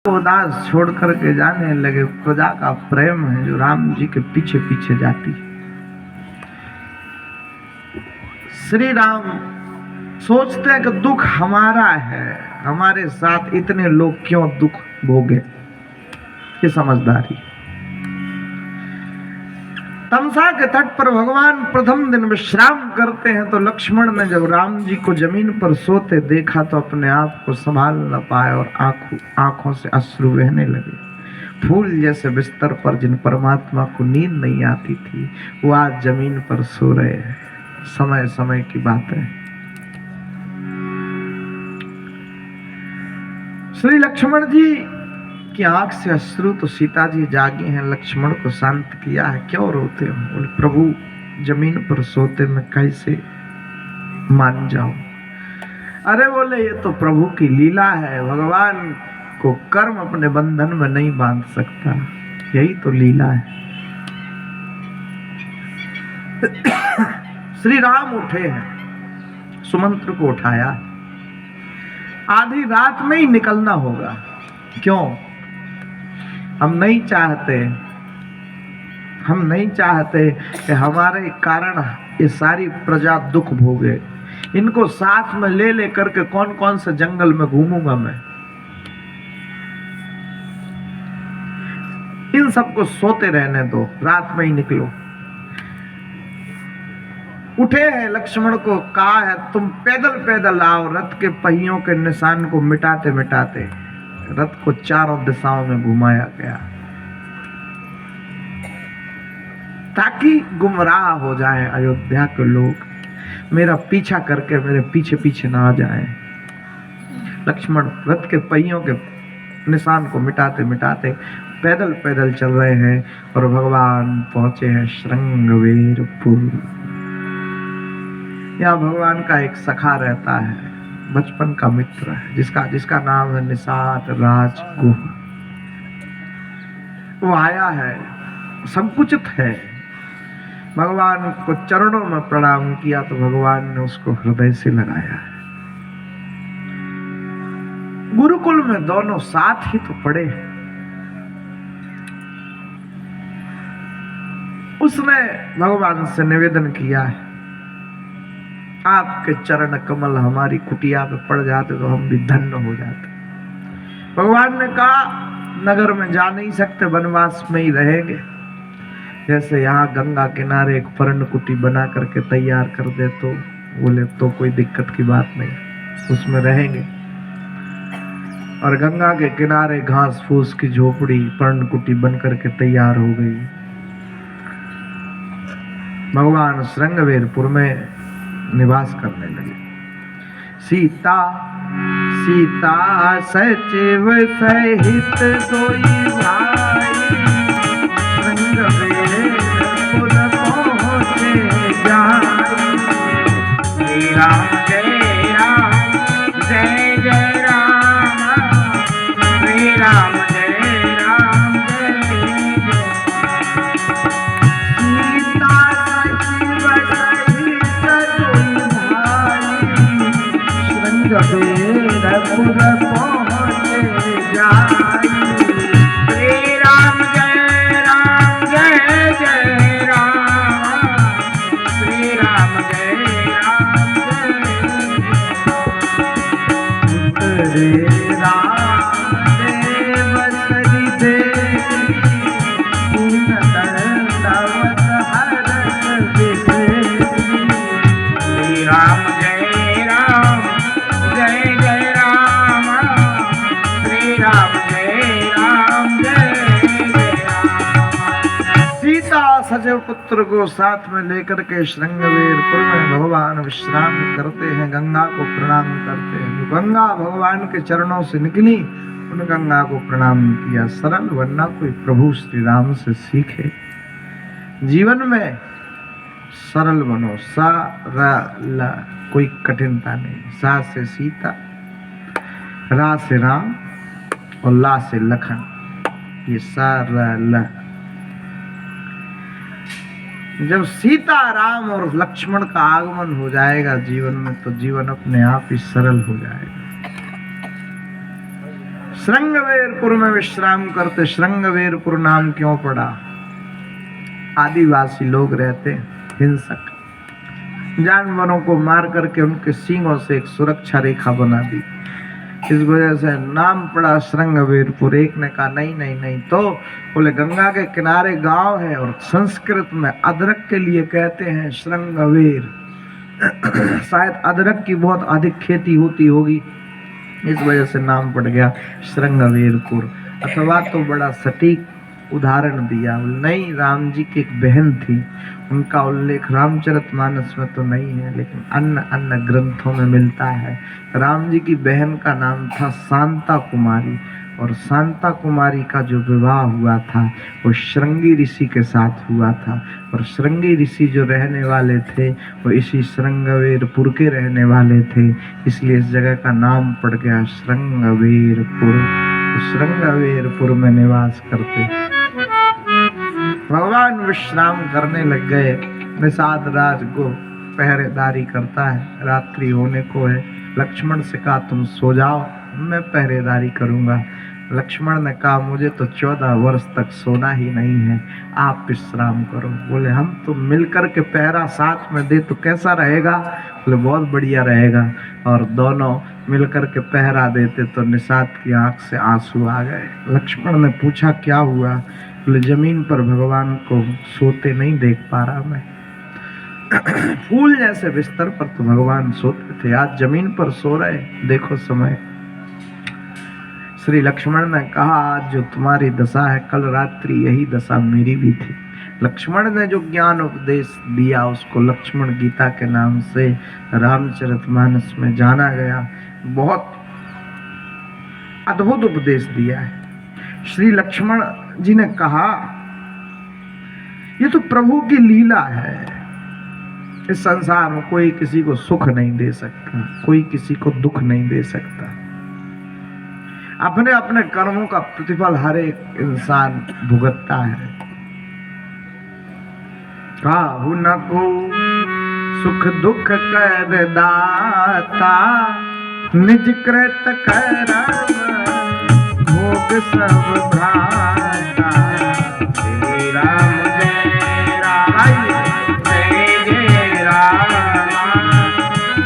उदास छोड़ करके जाने लगे। प्रजा का प्रेम है जो राम जी के पीछे पीछे जाती है। श्री राम सोचते हैं कि दुख हमारा है, हमारे साथ इतने लोग क्यों दुख भोगे। ये समझदारी। तमसा के तट पर भगवान प्रथम दिन विश्राम करते हैं तो लक्ष्मण ने जब राम जी को जमीन पर सोते देखा तो अपने आप को संभाल न पाए और आंखों से अश्रु बहने लगे। फूल जैसे बिस्तर पर जिन परमात्मा को नींद नहीं आती थी वो आज जमीन पर सो रहे हैं। समय समय की बात है। श्री लक्ष्मण जी की आंख से अश्रु तो सीता जी जागी हैं। लक्ष्मण को शांत किया है, क्यों रोते हो? बोले प्रभु जमीन पर सोते मैं कैसे मान जाऊं। अरे बोले ये तो प्रभु की लीला है, भगवान को कर्म अपने बंधन में नहीं बांध सकता, यही तो लीला है। श्री राम उठे हैं, सुमंत्र को उठाया। आधी रात में ही निकलना होगा। क्यों? हम नहीं चाहते कि हमारे कारण ये सारी प्रजा दुख भोगे। इनको साथ में ले लेकर के कौन कौन से जंगल में घूमूंगा मैं। इन सबको सोते रहने दो, रात में ही निकलो। उठे हैं, लक्ष्मण को कहा है तुम पैदल पैदल आओ। रथ के पहियों के निशान को मिटाते मिटाते रथ को चारों दिशाओं में घुमाया गया ताकि गुमराह हो जाएं अयोध्या के लोग, मेरा पीछा करके मेरे पीछे पीछे ना आ जाएं। लक्ष्मण रथ के पहियों के निशान को मिटाते मिटाते पैदल पैदल चल रहे हैं और भगवान पहुंचे हैं श्रृंगवेरपुर। यहाँ भगवान का एक सखा रहता है, बचपन का मित्र है, जिसका नाम है निषाद राजगुह। वो आया है, संकुचित है। भगवान को चरणों में प्रणाम किया तो भगवान ने उसको हृदय से लगाया है। गुरुकुल में दोनों साथ ही तो पढ़े। उसने भगवान से निवेदन किया है आपके चरण कमल हमारी कुटिया पे पड़ जाते तो हम भी धन्य हो जाते। भगवान ने कहा नगर में जा नहीं सकते, वनवास में ही रहेंगे। जैसे यहाँ गंगा किनारे एक पर्ण कुटी बना करके तैयार कर दे तो बोले तो कोई दिक्कत की बात नहीं, उसमें रहेंगे। और गंगा के किनारे घास फूस की झोपड़ी पर्ण कुटी बन करके तैयार हो गई। भगवान श्रृंगवेरपुर में निवास करने लगे। सीता सचिव सहित सोई भाई श्रृंगवेरपुर पहुँचे जाई। श्री राम जय राम जय जय राम, श्री राम जय राम जय जय। सीता सचिव श्रृंगवेरपुर पहुँचे जाई। श्री राम जय जय राम, श्री राम जय राम देव सरी देवी दीन दंडवत हरत विधेयी। श्री राम जय राम जय जय राम, श्री राम जय राम जय जय राम। सीता सचिव पुत्र को साथ में लेकर के श्रृंगवेरपुर में भगवान विश्राम करते हैं, गंगा को प्रणाम करते हैं। गंगा भगवान के चरणों से निकली, उन गंगा को प्रणाम किया। सरल बनना कोई प्रभु श्री राम से सीखे। जीवन में सरल बनो, सरल, कोई कठिनता नहीं। सा से सीता, रा से राम और ला से लखन, ये सरल। जब सीता राम और लक्ष्मण का आगमन हो जाएगा जीवन में तो जीवन अपने आप ही सरल हो जाएगा। श्रृंगवेरपुर में विश्राम करते। श्रृंगवेरपुर नाम क्यों पड़ा? आदिवासी लोग रहते, हिंसक, जानवरों को मार करके उनके सींगों से एक सुरक्षा रेखा बना दी, इस वजह से नाम पड़ा श्रृंगवेरपुर। एक ने कहा नहीं नहीं नहीं, तो बोले गंगा के किनारे गांव है और संस्कृत में अदरक के लिए कहते हैं श्रृंगवेर। शायद अदरक की बहुत अधिक खेती होती होगी, इस वजह से नाम पड़ गया श्रृंगवेरपुर। अथवा तो बड़ा सटीक उदाहरण दिया, नहीं राम जी की एक बहन थी, उनका उल्लेख रामचरितमानस में तो नहीं है लेकिन अन्य अन्य ग्रंथों में मिलता है। राम जी की बहन का नाम था शांता कुमारी, और शांता कुमारी का जो विवाह हुआ था वो श्रृंगी ऋषि के साथ हुआ था, और श्रृंगी ऋषि जो रहने वाले थे वो इसी श्रृंगवेरपुर के रहने वाले थे, इसलिए इस जगह का नाम पड़ गया श्रृंगवेरपुर। तो श्रृंगवेरपुर में निवास करते भगवान विश्राम करने लग गए। निषाद राज को पहरेदारी करता है, रात्रि होने को है। लक्ष्मण से कहा तुम सो जाओ, मैं पहरेदारी करूंगा। लक्ष्मण ने कहा मुझे तो 14 वर्ष तक सोना ही नहीं है, आप विश्राम करो। बोले हम तो मिलकर के पहरा साथ में दे तो कैसा रहेगा? बोले बहुत बढ़िया रहेगा। और दोनों मिलकर के पहरा देते तो निषाद की आंख से आंसू आ गए। लक्ष्मण ने पूछा क्या हुआ? बोले जमीन पर भगवान को सोते नहीं देख पा रहा मैं। फूल जैसे बिस्तर पर तो भगवान सोते थे, आज जमीन पर सो रहे, देखो समय। श्री लक्ष्मण ने कहा आज जो तुम्हारी दशा है, कल रात्रि यही दशा मेरी भी थी। लक्ष्मण ने जो ज्ञान उपदेश दिया उसको लक्ष्मण गीता के नाम से रामचरितमानस में जाना गया। बहुत अद्भुत उपदेश दिया है। श्री लक्ष्मण जी ने कहा ये तो प्रभु की लीला है, इस संसार में कोई किसी को सुख नहीं दे सकता, कोई किसी को दुख नहीं दे सकता। अपने अपने कर्मों का प्रतिफल हर एक इंसान भुगतता है। काहू न को सुख दुख कर दाता, निज कृत करम भोग सब भ्राता। श्री राम जय राम जय जय राम,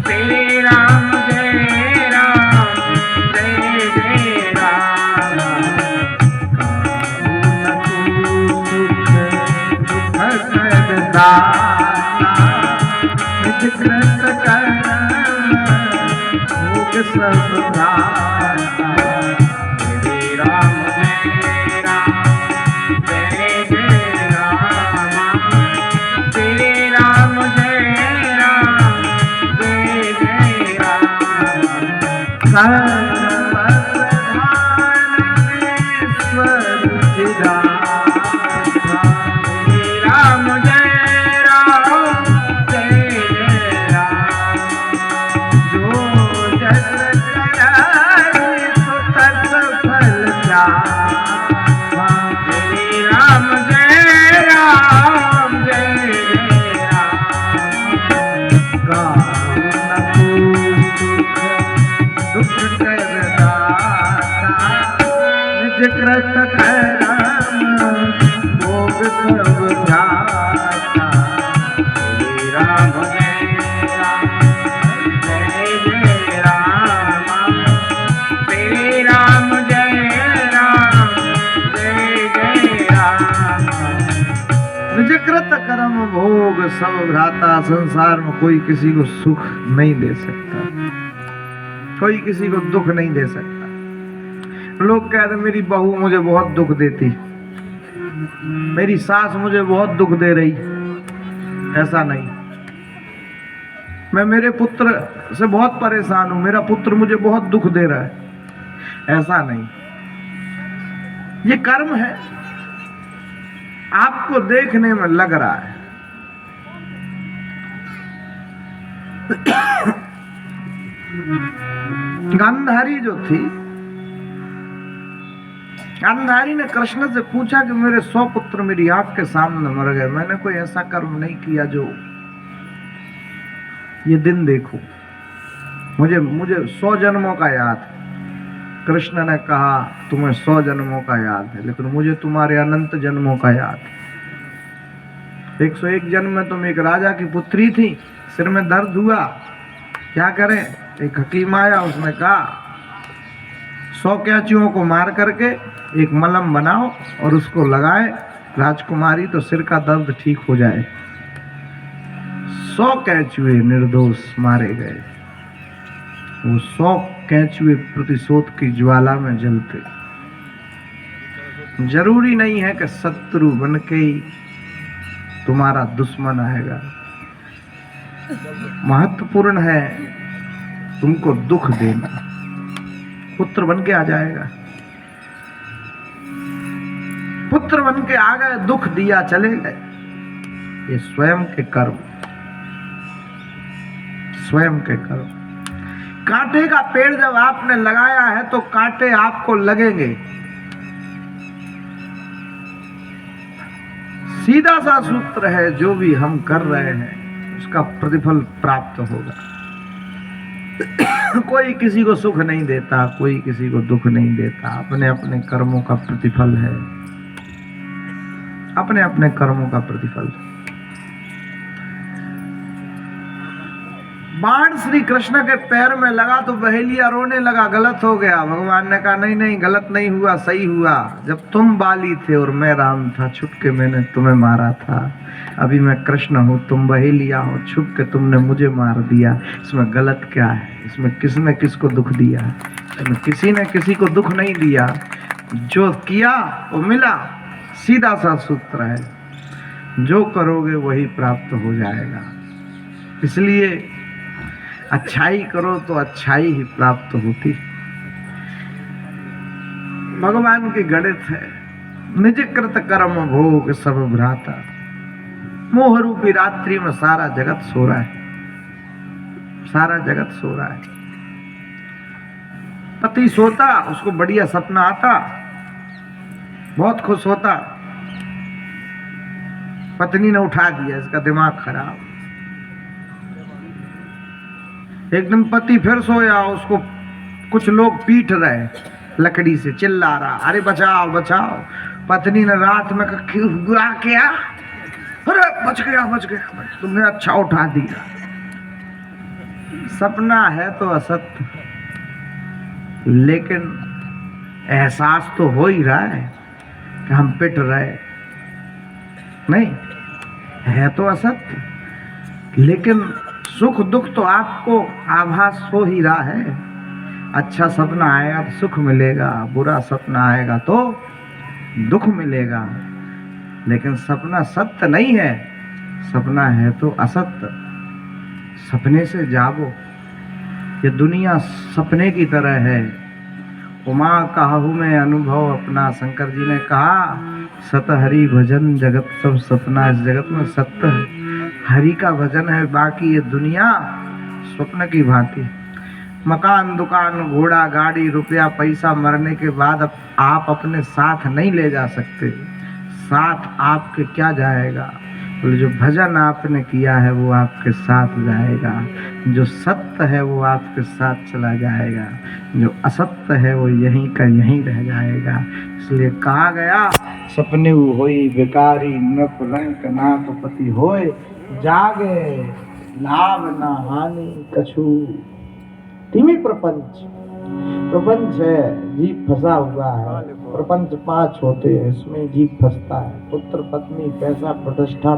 श्री राम जय राम जय जय राम। निज कृत करम भोग सब भ्राता। श्री राम जय राम जय जय राम, श्री राम जय राम जय जय राम। भोग सब भ्राता। संसार में कोई किसी को सुख नहीं दे सकता, कोई किसी को दुख नहीं दे सकता। लोग कहते मेरी बहू मुझे बहुत दुख देती, मेरी सास मुझे बहुत दुख दे रही। ऐसा नहीं। मैं मेरे पुत्र से बहुत परेशान हूं, मेरा पुत्र मुझे बहुत दुख दे रहा है। ऐसा नहीं, ये कर्म है, आपको देखने में लग रहा है। गांधारी जो थी, गांधारी ने कृष्ण से पूछा कि मेरे 100 पुत्र मेरी आंख के सामने मर गए, मैंने कोई ऐसा कर्म नहीं किया जो ये दिन देखो। मुझे 100 जन्मों का याद है। कृष्ण ने कहा तुम्हें 100 जन्मों का याद है, लेकिन मुझे तुम्हारे अनंत जन्मों का याद है। 101 जन्म में तुम एक राजा की पुत्री थी, सिर में दर्द हुआ, क्या करें? एक हकीम आया, उसने कहा 100 कैंचियों को मार करके एक मलहम बनाओ और उसको लगाए राजकुमारी, तो सिर का दर्द ठीक हो जाए। 100 कैंचुए निर्दोष मारे गए। वो 100 कैंचुए प्रतिशोध की ज्वाला में जलते। जरूरी नहीं है कि शत्रु बन के ही तुम्हारा दुश्मन आएगा। महत्वपूर्ण है तुमको दुख देना। पुत्र बन के आ जाएगा, पुत्र बन के आ गए, दुख दिया चले गए। ये स्वयं के कर्म, स्वयं के कर्म। कांटे का पेड़ जब आपने लगाया है तो कांटे आपको लगेंगे। सीधा सा सूत्र है, जो भी हम कर रहे हैं उसका प्रतिफल प्राप्त होगा। कोई किसी को सुख नहीं देता, कोई किसी को दुख नहीं देता। अपने अपने कर्मों का प्रतिफल है, अपने अपने कर्मों का प्रतिफल। बाण श्री कृष्ण के पैर में लगा तो बहेलिया रोने लगा, गलत हो गया। भगवान ने कहा नहीं नहीं, गलत नहीं हुआ, सही हुआ। जब तुम बाली थे और मैं राम था, छुप के मैंने तुम्हें मारा था। अभी मैं कृष्ण हूँ, तुम बहेलिया हो, छुप के तुमने मुझे मार दिया। इसमें गलत क्या है? इसमें किसने किसको दुख दिया? इसमें किसी ने किसी को दुख नहीं दिया। जो किया वो मिला। सीधा सा सूत्र है, जो करोगे वही प्राप्त हो जाएगा। इसलिए अच्छाई करो तो अच्छाई ही प्राप्त होती। भगवान की गणित है, निज कृत कर्म भोग सब भ्राता। मोह रूपी रात्रि में सारा जगत सो रहा है, सारा जगत सो रहा है। पति सोता, उसको बढ़िया सपना आता, बहुत खुश होता। पत्नी ने उठा दिया, इसका दिमाग खराब। एक दिन पति फिर सोया, उसको कुछ लोग पीट रहे, लकड़ी से चिल्ला रहा, अरे बचाओ बचाओ। पत्नी ने रात में बुरा किया, अरे बच गया बच गया, तुमने अच्छा उठा दिया। सपना है तो असत्य, लेकिन एहसास तो हो ही रहा है कि हम पिट रहे। नहीं है तो असत्य, लेकिन सुख दुख तो आपको आभास हो ही रहा है। अच्छा सपना आएगा तो सुख मिलेगा, बुरा सपना आएगा तो दुख मिलेगा। लेकिन सपना सत्य नहीं है, सपना है तो असत्य। सपने से जागो। ये दुनिया सपने की तरह है। उमा कहूँ मैं अनुभव अपना, शंकर जी ने कहा सत हरि भजन जगत सब सपना। इस जगत में सत्य है, हरि का भजन है, बाकी ये दुनिया स्वप्न की भांति। मकान दुकान घोड़ा गाड़ी रुपया पैसा मरने के बाद अब आप अपने साथ नहीं ले जा सकते। साथ आपके क्या जाएगा? बोले जो भजन आपने किया है वो आपके साथ जाएगा, जो सत्य है वो आपके साथ चला जाएगा, जो असत्य है वो यहीं का यहीं रह जाएगा। इसलिए कहा गया सपने होई बेकारी, नप रंक नाथ पति होए, जागे लाभ ना हानि कछु। तिमी प्रपंच, प्रपंच है, जीव फंसा हुआ है। प्रपंच 5 होते हैं, इसमें जीव फंसता है। पुत्र पत्नी पैसा प्रतिष्ठा